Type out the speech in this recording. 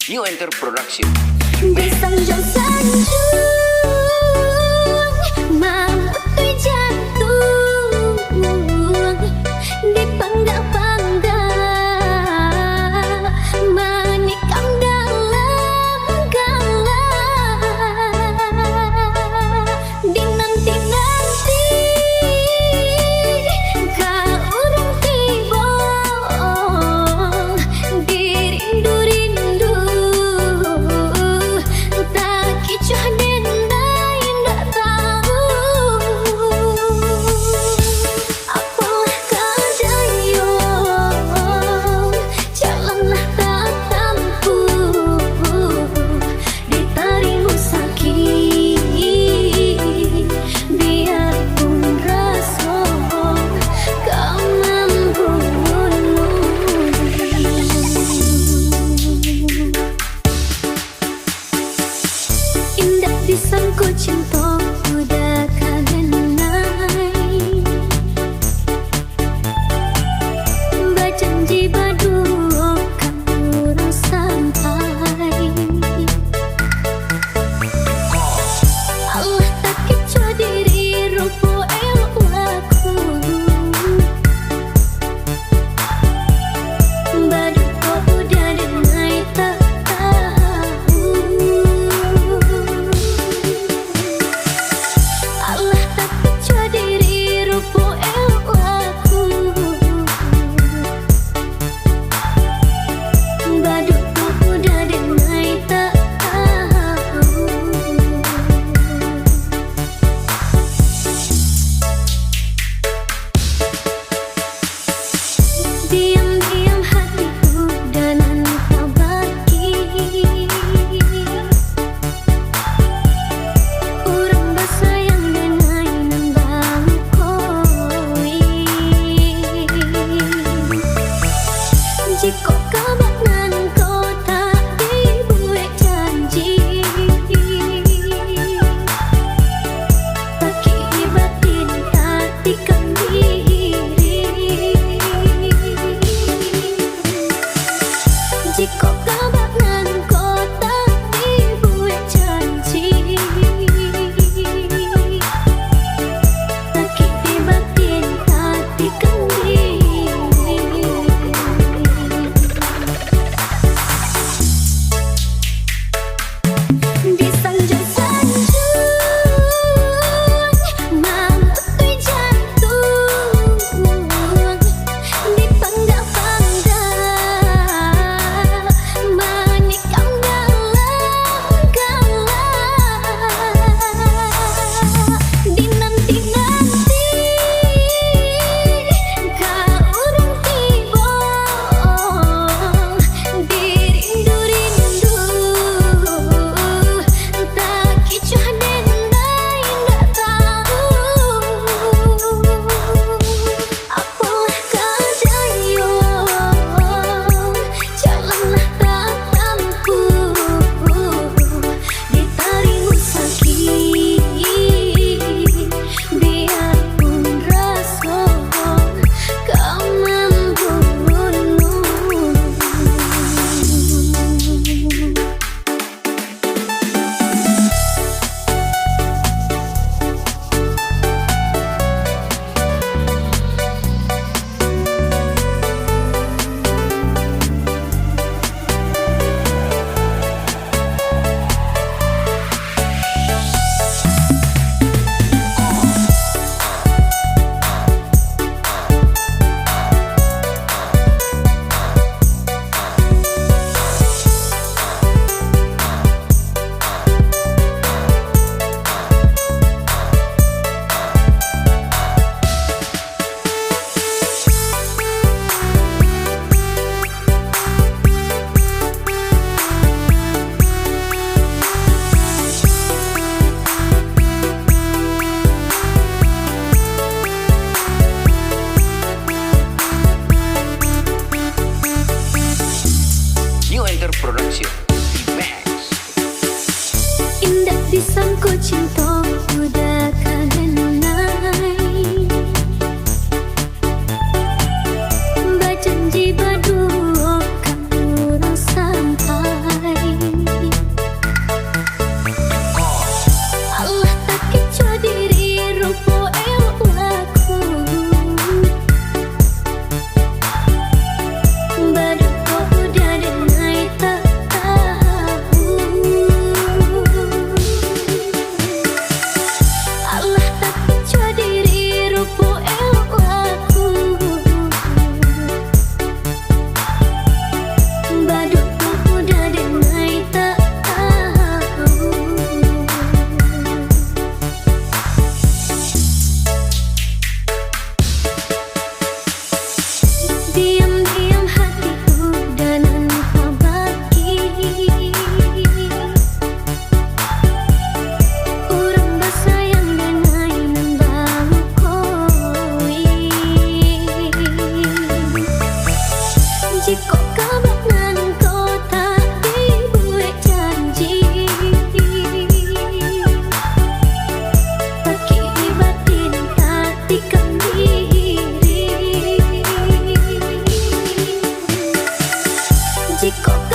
New Enter Production. Di sanjung maut jantung, dipangga-pangga menikam dalam gala, dinanti-nanti kau urung tiba, dirindu-rindu tak kicuh denda indah tahu apalah kadayung, jalanlah tak tampu ditarimu sakit, biarpun rasa kau membunuh. Indah disangku cinta udah kangenai, berjanji berdua kamu sampai. Allah tak kecoh diri rupa elokku, berduka udah denai tak tahu. Allah tak kecoh diri rupa elokku, berduka udah denai tak tahu. Diam-diam hatiku dan engkau bagi, urang bersayang dengan nembang koi. Jika kabar nan kau tak dibuat janji, bagi batin hatikan diri. Jika kabar nan kau tak dibuat janji, bagi batin hatikan diri. Di sanjung maut jantung, dipangga-pangga menikam dalam gala, dinanti-nanti kau urung tiba, dirindu-rindu tak kicuh denda indah tahu apalah kadayung, jalanlah tak tampu ditarimu sakit, biarpun rasa kau membunuh. New Enter Production. Max. Indah disangku cinta udah kangenai, berjanji berdua kamu sampai. Jika